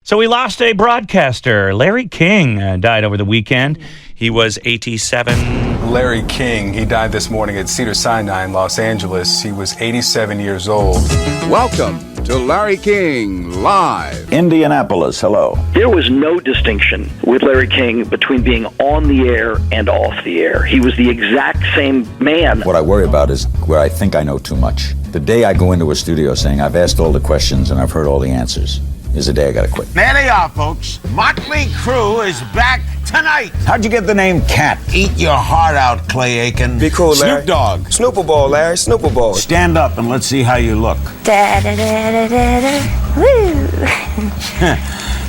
So we lost a broadcaster. Larry King died over the weekend. He was 87. Larry King, he died this morning at Cedars-Sinai in Los Angeles. He was 87 years old. Welcome to Larry King Live. Indianapolis, hello. There was no distinction with Larry King between being on the air and off the air. He was the exact same man. What I worry about is where I think I know too much. The day I go into a studio saying I've asked all the questions and I've heard all the answers is the day I gotta quit. There they are, folks. Motley Crue is back tonight. How'd you get the name Cat? Eat your heart out, Clay Aiken. Be cool, Larry. Snoop Dogg. Snooper Ball, Larry. Snooper Ball. Stand up and let's see how you look. Woo.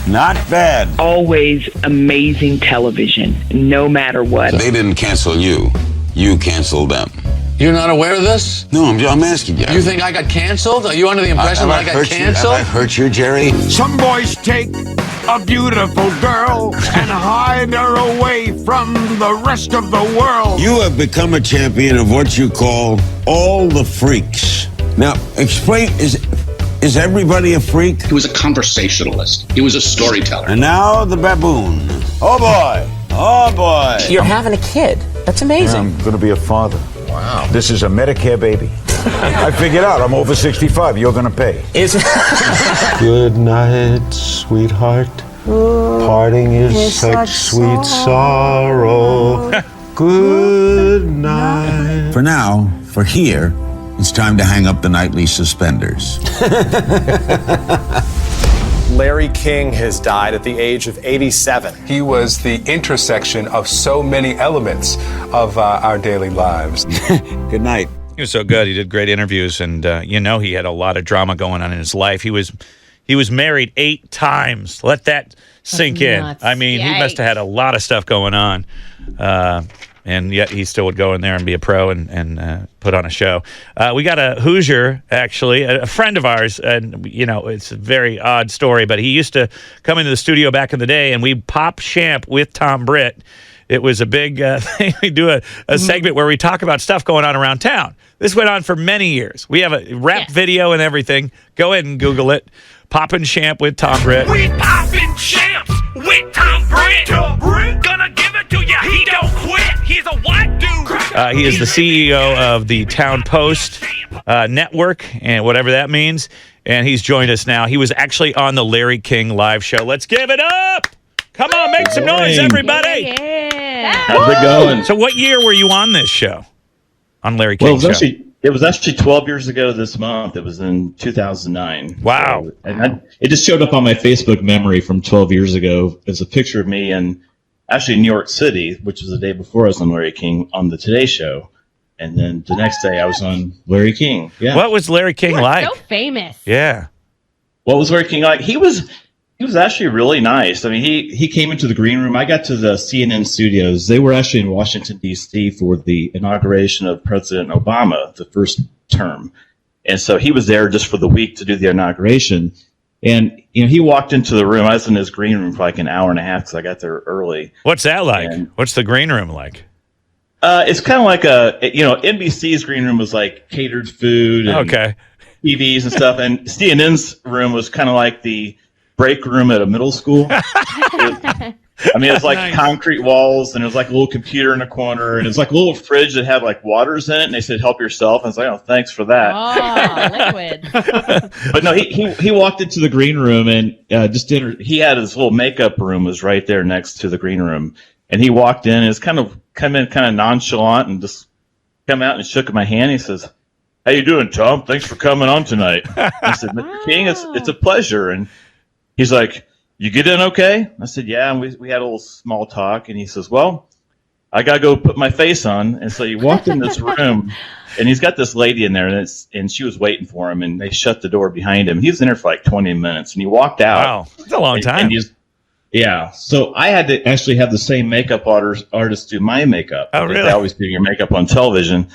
Not bad. Always amazing television, no matter what. They didn't cancel you. You canceled them. You're not aware of this? No, I'm asking you. You think I got canceled? Are you under the impression that I got canceled? Have I hurt you, Jerry? Some boys take a beautiful girl and hide her away from the rest of the world. You have become a champion of what you call all the freaks. Now, explain, is everybody a freak? He was a conversationalist. He was a storyteller. And now the baboon. Oh, boy. Oh, boy. You're having a kid. That's amazing. I'm gonna be a father. Wow. This is a Medicare baby. I figured out I'm over 65. You're gonna pay. Good night, sweetheart. Parting is such sweet sorrow. Good night. For now, for here, it's time to hang up the nightly suspenders. Larry King has died at the age of 87. He was the intersection of so many elements of our daily lives. Good night. He was so good. He did great interviews, and he had a lot of drama going on in his life. He was married 8 times. Let that sink in. Nuts. I mean, he must have had a lot of stuff going on. And yet he still would go in there and be a pro and put on a show. We got a Hoosier, actually, a friend of ours, and, it's a very odd story, but he used to come into the studio back in the day, and we'd pop champ with Tom Britt. It was a big thing. We do a segment where we talk about stuff going on around town. This went on for many years. We have a rap video and everything. Go ahead and Google it. Poppin' Champ with Tom Britt. We poppin' champs with Tom Britt. Gonna give it to you. He don't quit. He's a white dude. He is the CEO of the Town Post network, and whatever that means. And he's joined us now. He was actually on the Larry King live show. Let's give it up. Come on, make some noise, everybody. Yeah. How's it going? So what year were you on this show? On Larry King show? It was actually 12 years ago this month. It was in 2009. Wow. So, and it just showed up on my Facebook memory from 12 years ago. It's a picture of me in actually New York City, which was the day before I was on Larry King on the Today Show. And then the next day I was on Larry King. Yeah. What was Larry King like? So famous. Yeah. What was Larry King like? He was actually really nice. I mean, he came into the green room. I got to the CNN studios. They were actually in Washington, D.C. for the inauguration of President Obama, the first term. And so he was there just for the week to do the inauguration. And, he walked into the room. I was in his green room for like an hour and a half because I got there early. What's that like? What's the green room like? It's kind of like NBC's green room was like catered food and TVs and stuff. And CNN's room was kind of like the break room at a middle school. It's like nice. Concrete walls, and it was like a little computer in the corner, and it was like a little fridge that had like waters in it, and they said help yourself. I was like, oh, thanks for that. Oh, liquid. But no, he walked into the green room and he had his little makeup room was right there next to the green room, and he walked in and was come in kind of nonchalant and just come out and shook my hand. He says, "How you doing, Tom? Thanks for coming on tonight." I said, "Mr. King, it's a pleasure." And he's like, "You get in okay?" I said, "Yeah." And we had a little small talk. And he says, "Well, I got to go put my face on." And so he walked in this room, and he's got this lady in there, and she was waiting for him. And they shut the door behind him. He was in there for like 20 minutes, and he walked out. Wow, that's a long time. Yeah. So I had to actually have the same makeup artist do my makeup. Oh, really? They always do your makeup on television.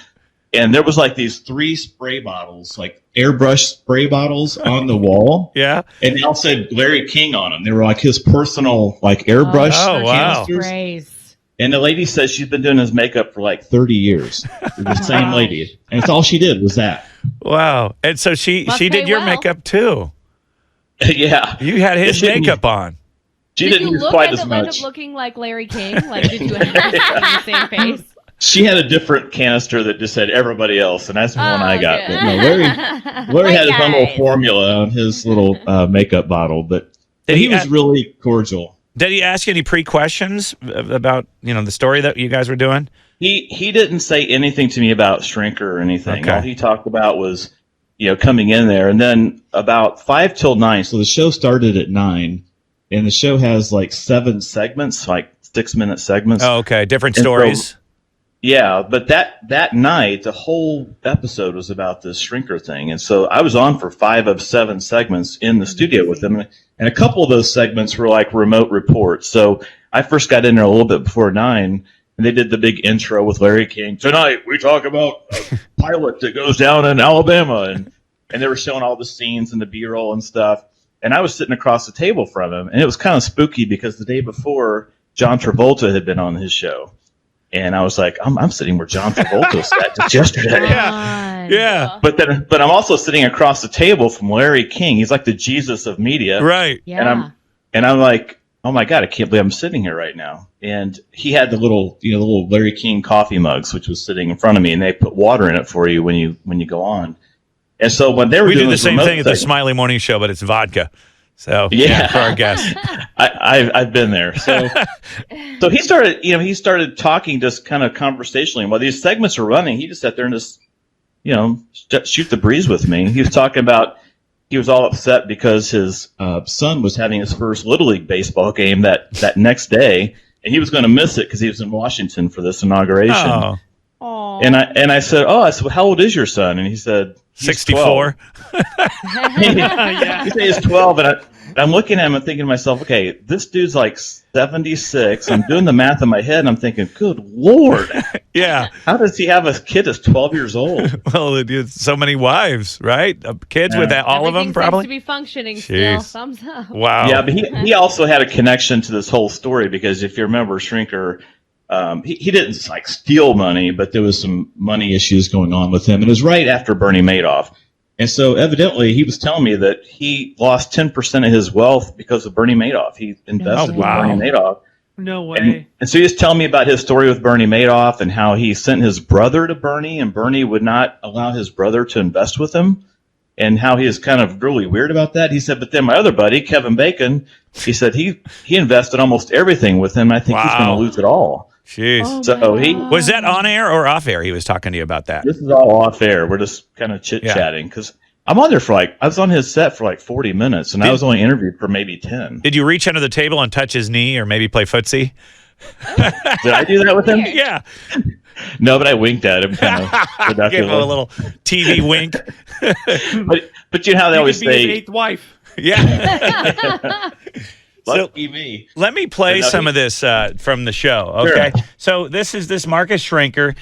And there was like these 3 spray bottles, like airbrush spray bottles on the wall. Yeah. And they all said Larry King on them. They were like his personal like airbrush canisters. Praise. And the lady says she's been doing his makeup for like 30 years. The same lady. And it's all she did was that. Wow. And so she did your makeup too. Yeah. You had his makeup on. She did didn't you use look quite at as the end much. of looking like Larry King? Like, did you have the same face? She had a different canister that just said everybody else, and that's the one I got. good. But no, Larry had his own little formula on his little makeup bottle, but he was really cordial. Did he ask any pre-questions about the story that you guys were doing? He didn't say anything to me about Shrinker or anything. Okay. All he talked about was coming in there, and then about 5 till 9. So the show started at 9, and the show has like 7 segments, like 6-minute segments. Oh, okay, different stories. Yeah, but that night, the whole episode was about this Shrinker thing. And so I was on for 5 of 7 segments in the studio with them. And a couple of those segments were like remote reports. So I first got in there a little bit before 9, and they did the big intro with Larry King. Tonight, we talk about a pilot that goes down in Alabama. And they were showing all the scenes and the B-roll and stuff. And I was sitting across the table from him. And it was kind of spooky because the day before, John Travolta had been on his show. And I was like, I'm sitting where John Travolta sat just yesterday. Yeah. But I'm also sitting across the table from Larry King. He's like the Jesus of media. Right. Yeah. And I'm like, oh my God, I can't believe I'm sitting here right now. And he had the little Larry King coffee mugs, which was sitting in front of me, and they put water in it for you when you go on. And so when they were doing do the same thing at the segment, Smiley Morning Show, but it's vodka. So yeah, for our guests. I've been there. So he started talking just kind of conversationally. And while these segments were running, he just sat there and just shoot the breeze with me. He was talking about he was all upset because his son was having his first Little League baseball game that next day, and he was going to miss it because he was in Washington for this inauguration. Oh. And I said, well, how old is your son? And he said, 64. He said he's 12, and I'm looking at him and thinking to myself, okay, this dude's like 76. I'm doing the math in my head, and I'm thinking, good Lord. Yeah. How does he have a kid that's 12 years old? Well, so many wives, right? Kids with that, all of them, probably. Seems to be functioning still. Thumbs up. Wow. Yeah, but he also had a connection to this whole story because if you remember Shrinker, he didn't like steal money, but there was some money issues going on with him. And it was right after Bernie Madoff. And so evidently he was telling me that he lost 10% of his wealth because of Bernie Madoff. He invested with Bernie Madoff. No way. And so he was telling me about his story with Bernie Madoff and how he sent his brother to Bernie, and Bernie would not allow his brother to invest with him, and how he is kind of really weird about that. He said, but then my other buddy, Kevin Bacon, he said he invested almost everything with him. I think he's going to lose it all. Jeez. Oh So was that on air or off air? He was talking to you about that. This is all off air. We're just kind of chit chatting because I'm on there I was on his set for like 40 minutes, and I was only interviewed for maybe 10. Did you reach under the table and touch his knee, or maybe play footsie? Did I do that with him? Yeah. No, but I winked at him. Kind of Gave him a little TV wink. but you know how they always could be his say, 8th wife. Yeah. lucky me. Let me play some of this from the show, okay? Sure. So this Marcus Shrinker.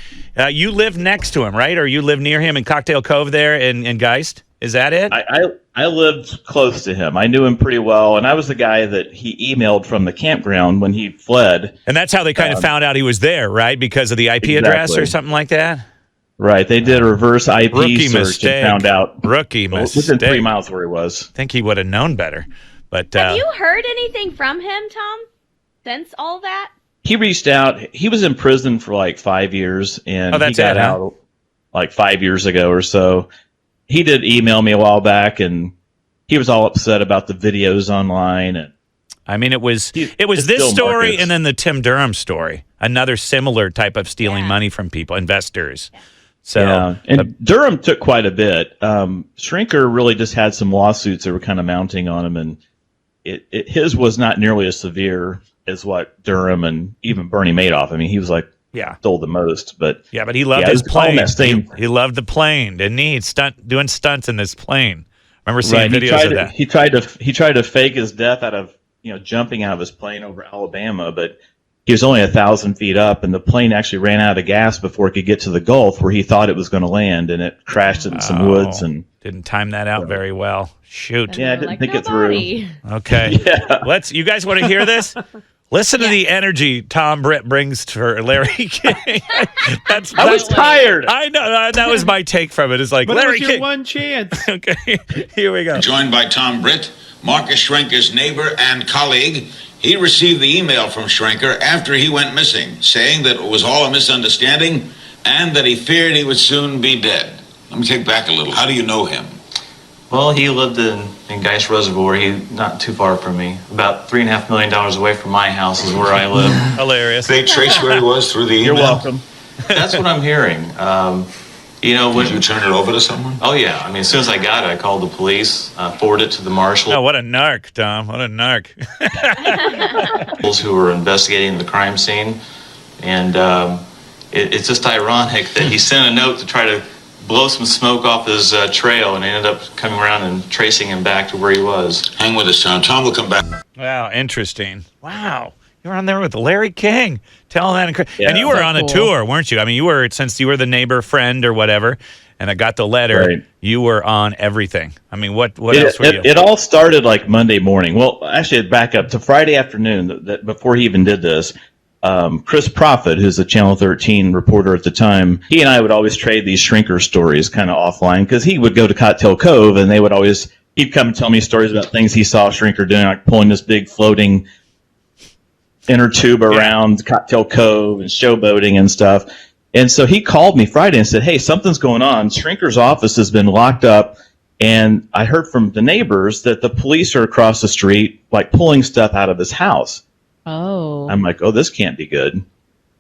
You live next to him, right? Or you live near him in Cocktail Cove there in Geist? Is that it? I lived close to him. I knew him pretty well, and I was the guy that he emailed from the campground when he fled. And that's how they kind of found out he was there, right? Because of the IP address or something like that? Right. They did a reverse IP Rookie search mistake. and found out. Rookie mistake. Within 3 miles where he was. I think he would have known better. But have you heard anything from him, Tom, since all that? He reached out. He was in prison for like 5 years, and he got out like 5 years ago or so. He did email me a while back, and he was all upset about the videos online. And I mean, it was this story Marcus. And then the Tim Durham story, another similar type of stealing money from people, investors. So, yeah, and Durham took quite a bit. Shrinker really just had some lawsuits that were kind of mounting on him, and his was not nearly as severe as what Durham and even Bernie Madoff. I mean, he was like, stole the most, but but he loved his plane. He loved the plane, didn't he? Doing stunts in this plane. Remember seeing videos of that? He tried to fake his death out of jumping out of his plane over Alabama, but he was only 1,000 feet up, and the plane actually ran out of gas before it could get to the Gulf where he thought it was going to land, and it crashed in some woods and didn't time that out very well. Shoot. Yeah, I didn't think it through. Okay. Yeah. You guys want to hear this? Listen to the energy Tom Britt brings for Larry King. I was tired. I know. That was my take from it. It's like, but Larry it was King. your one chance. Okay. Here we go. Joined by Tom Britt, Marcus Schrenker's neighbor and colleague. He received the email from Schrenker after he went missing, saying that it was all a misunderstanding and that he feared he would soon be dead. Let me take back a little. How do you know him? Well, he lived in Geist Reservoir. He's not too far from me. About $3.5 million away from my house is where I live. Hilarious. They traced where he was through the email? You're welcome. That's what I'm hearing. When did you turn it over to someone? Oh, yeah. I mean, as soon as I got it, I called the police, forwarded it to the marshal. Oh, what a narc, Tom. What a narc. Who were investigating the crime scene. And it's just ironic that he sent a note to try to blow some smoke off his trail, and ended up coming around and tracing him back to where he was. Hang with us, Tom. Tom will come back. Wow, interesting. Wow. You were on there with Larry King. Telling that. Yeah, and you were so on a tour, weren't you? I mean, since you were the neighbor friend or whatever, and I got the letter, right. You were on everything. I mean, what else were you? It all started like Monday morning. Well, actually, back up to Friday afternoon, that before he even did this. Chris Prophet, who's a Channel 13 reporter at the time, he and I would always trade these Schrenker stories kind of offline, because he would go to Cocktail Cove and he'd come and tell me stories about things he saw Schrenker doing, like pulling this big floating inner tube around Cocktail Cove and showboating and stuff. And so he called me Friday and said, hey, something's going on. Schrenker's office has been locked up, and I heard from the neighbors that the police are across the street, like pulling stuff out of his house. Oh. I'm like, oh, this can't be good.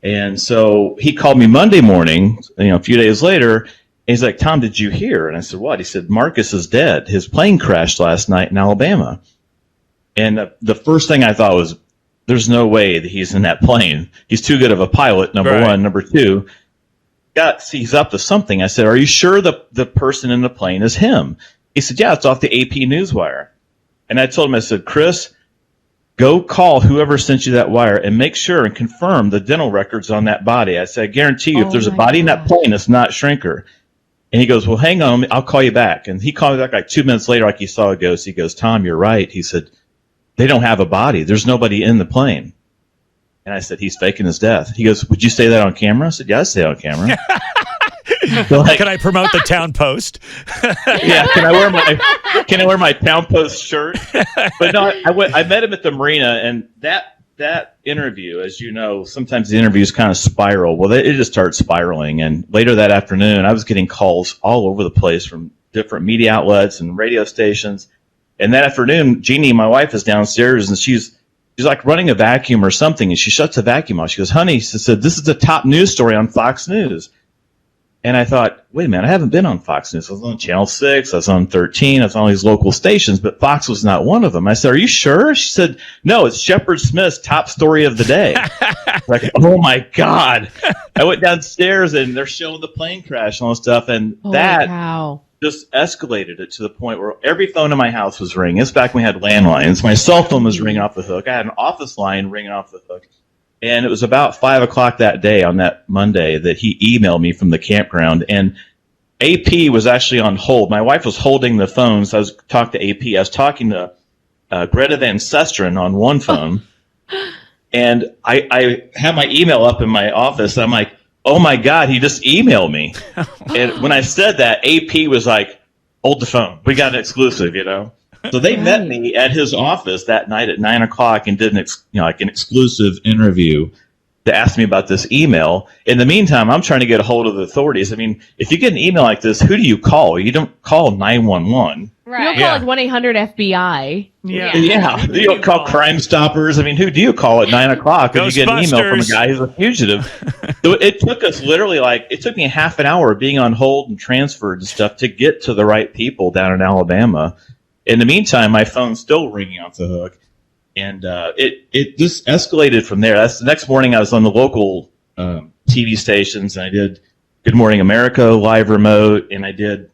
And so he called me Monday morning, a few days later, and he's like, Tom, did you hear? And I said, what? He said, Marcus is dead. His plane crashed last night in Alabama. And the first thing I thought was, there's no way that he's in that plane. He's too good of a pilot, number one. Number two, he's up to something. I said, are you sure the person in the plane is him? He said, yeah, it's off the AP Newswire. And I told him, I said, Chris, go call whoever sent you that wire and make sure and confirm the dental records on that body. I said, I guarantee you, if there's a body in that plane, it's not Schrenker. And he goes, well, hang on, I'll call you back. And he called me back like 2 minutes later, like he saw a ghost. He goes, Tom, you're right. He said, they don't have a body. There's nobody in the plane. And I said, he's faking his death. He goes, would you say that on camera? I said, yeah, I say it on camera. So can I promote the Town Post? Yeah, can I wear my Town Post shirt? But no, I met him at the marina, and that interview, as you know, sometimes the interviews kind of spiral. Well, it just started spiraling, and later that afternoon, I was getting calls all over the place from different media outlets and radio stations. And that afternoon, Jeannie, my wife, is downstairs, and she's like running a vacuum or something, and she shuts the vacuum off. She goes, honey, she said, this is the top news story on Fox News. And I thought, wait a minute, I haven't been on Fox News. I was on Channel 6, I was on 13, I was on all these local stations, but Fox was not one of them. I said, are you sure? She said, no, it's Shepard Smith's top story of the day. Like, oh my God. I went downstairs, and they're showing the plane crash and all this stuff, and that just escalated it to the point where every phone in my house was ringing. It's back when we had landlines. My cell phone was ringing off the hook. I had an office line ringing off the hook. And it was about 5 o'clock that day on that Monday that he emailed me from the campground. And AP was actually on hold. My wife was holding the phone, so I was talking to AP. I was talking to Greta Van Susteren on one phone. And I had my email up in my office. I'm like, oh my God, he just emailed me. And when I said that, AP was like, hold the phone. We got an exclusive, So they met me at his office that night at 9 o'clock and did an exclusive interview to ask me about this email. In the meantime, I'm trying to get a hold of the authorities. I mean, if you get an email like this, who do you call? You don't call 911. Right. You don't call like 1-800-FBI. Yeah. You don't call Crime Stoppers. I mean, who do you call at 9 o'clock when you get an email from a guy who's a fugitive? So it took us literally it took me a half an hour being on hold and transferred and stuff to get to the right people down in Alabama. In the meantime, my phone's still ringing off the hook. And it just escalated from there. That's the next morning I was on the local TV stations, and I did Good Morning America live remote, and I did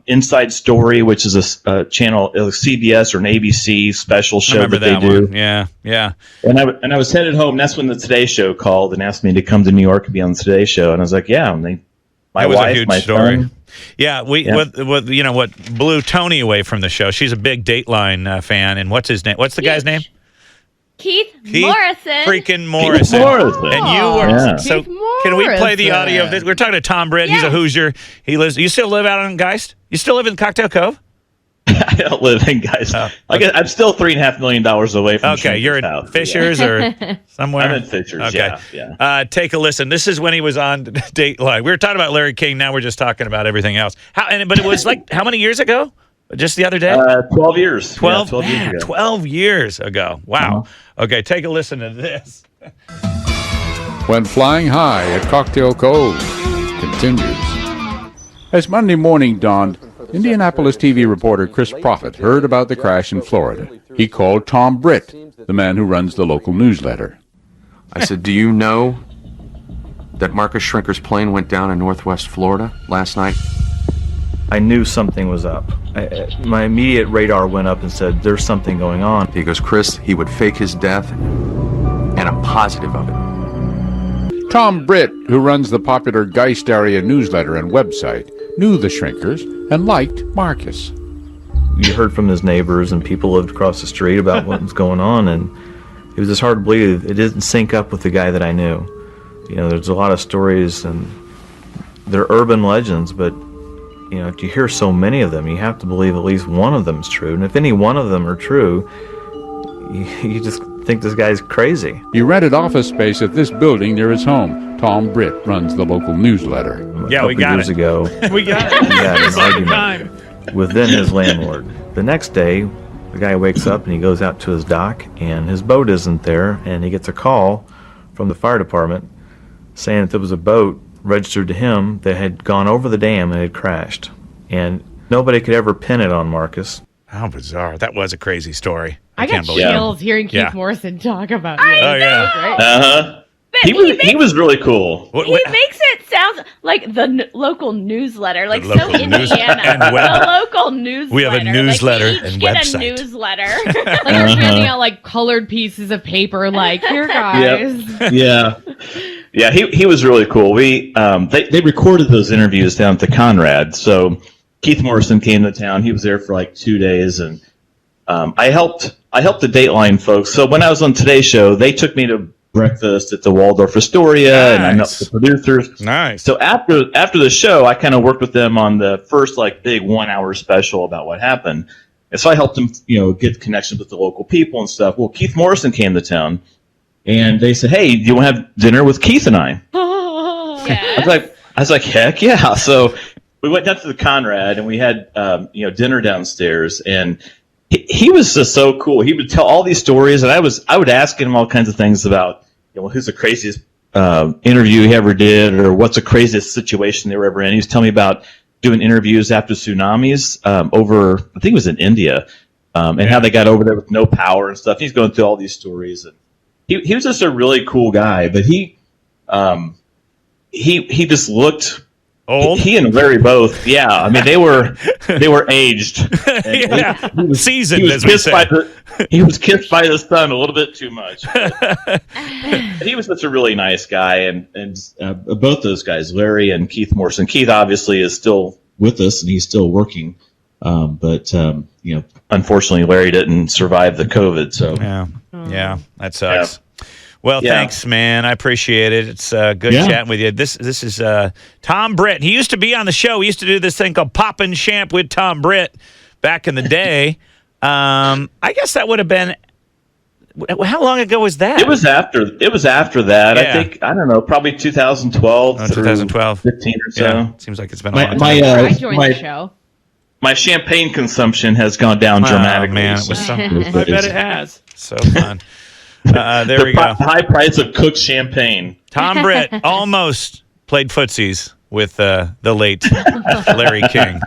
Inside Story, which is a channel, a CBS or an ABC special show that they do. Yeah. And I was headed home. And that's when the Today Show called and asked me to come to New York and be on the Today Show. And I was like, yeah. And my wife, a huge story. Son, Yeah, what blew Tony away from the show. She's a big Dateline fan, and what's his name? What's the guy's name? Keith Morrison. Freaking Morrison. And you were. Yeah. So can we play the audio of this? We're talking to Tom Britt. He's a Hoosier. You still live out on Geist? You still live in Cocktail Cove? I don't live in guys. I'm still $3.5 million away from. Okay, you're in house, Fishers or somewhere. I'm in Fishers. Okay. Yeah. Take a listen. This is when he was on Dateline. We were talking about Larry King. Now we're just talking about everything else. But it was like how many years ago? Just the other day? 12 years. 12 years ago. 12 years ago. Wow. Okay, take a listen to this. When Flying High at Cocktail Cove continues. As Monday morning dawned, Indianapolis TV reporter Chris Prophet heard about the crash in Florida. He called Tom Britt, the man who runs the local newsletter. I said, do you know that Marcus Schrenker's plane went down in Northwest Florida last night? I knew something was up. My immediate radar went up and said, there's something going on. He goes, Chris, he would fake his death, and I'm positive of it. Tom Britt, who runs the popular Geist area newsletter and website, knew the Schrenkers and liked Marcus. You heard from his neighbors and people lived across the street about what was going on, and it was just hard to believe. It didn't sync up with the guy that I knew. You know, there's a lot of stories, and they're urban legends, but you know, if you hear so many of them, you have to believe at least one of them is true. And if any one of them are true, you just think this guy's crazy. He rented office space at this building near his home. Tom Britt runs the local newsletter. Yeah, we got years ago, we got it. He had an argument within his landlord. The next day, the guy wakes up and he goes out to his dock, and his boat isn't there, and he gets a call from the fire department saying that there was a boat registered to him that had gone over the dam and had crashed. And nobody could ever pin it on Marcus. How bizarre. That was a crazy story. I got can't believe chills hearing Keith Yeah. Morrison talk about it. Oh, yeah. Uh-huh. He was really cool. He makes it sound like the local newsletter, like The so local news- Indiana. and web- The local newsletter. We have a newsletter like we each and get website. a newsletter. Like they're handing out like colored pieces of paper, like here, guys. Yeah, he was really cool. We they recorded those interviews down at the Conrad. So Keith Morrison came to town. He was there for like 2 days, and I helped the Dateline folks. So when I was on Today's Show, they took me to breakfast at the Waldorf Astoria, and I met the producers. Nice. So after the show, I kind of worked with them on the first like big 1 hour special about what happened. And so I helped them, get connections with the local people and stuff. Well, Keith Morrison came to town, and they said, "Hey, do you want to have dinner with Keith and I?" I was like, heck yeah! So we went down to the Conrad, and we had dinner downstairs, and he was just so cool. He would tell all these stories, and I would ask him all kinds of things about who's the craziest interview he ever did, or what's the craziest situation they were ever in. He was telling me about doing interviews after tsunamis over, I think it was in India, and how they got over there with no power and stuff. He's going through all these stories, and he was just a really cool guy. But he just looked old. He and Larry both, yeah. I mean, they were aged. Yeah. He was seasoned, He as we say. He was kissed by the sun a little bit too much. But he was such a really nice guy, and both those guys, Larry and Keith Morrison. Keith obviously is still with us, and he's still working. But unfortunately, Larry didn't survive the COVID. So yeah, that sucks. Well, thanks, man. I appreciate it. It's good chatting with you. This is Tom Britt. He used to be on the show. We used to do this thing called Poppin' Champ with Tom Britt back in the day. I guess that would have been. How long ago was that? It was after that. Yeah. I think, I don't know, probably 2012. 2012. 15 or so. Yeah. Seems like it's been a long time. I joined the show. My champagne consumption has gone down dramatically. Man, it was I bet it has. So fun. There we go. High price of cooked champagne. Tom Britt almost played footsies with the late Larry King.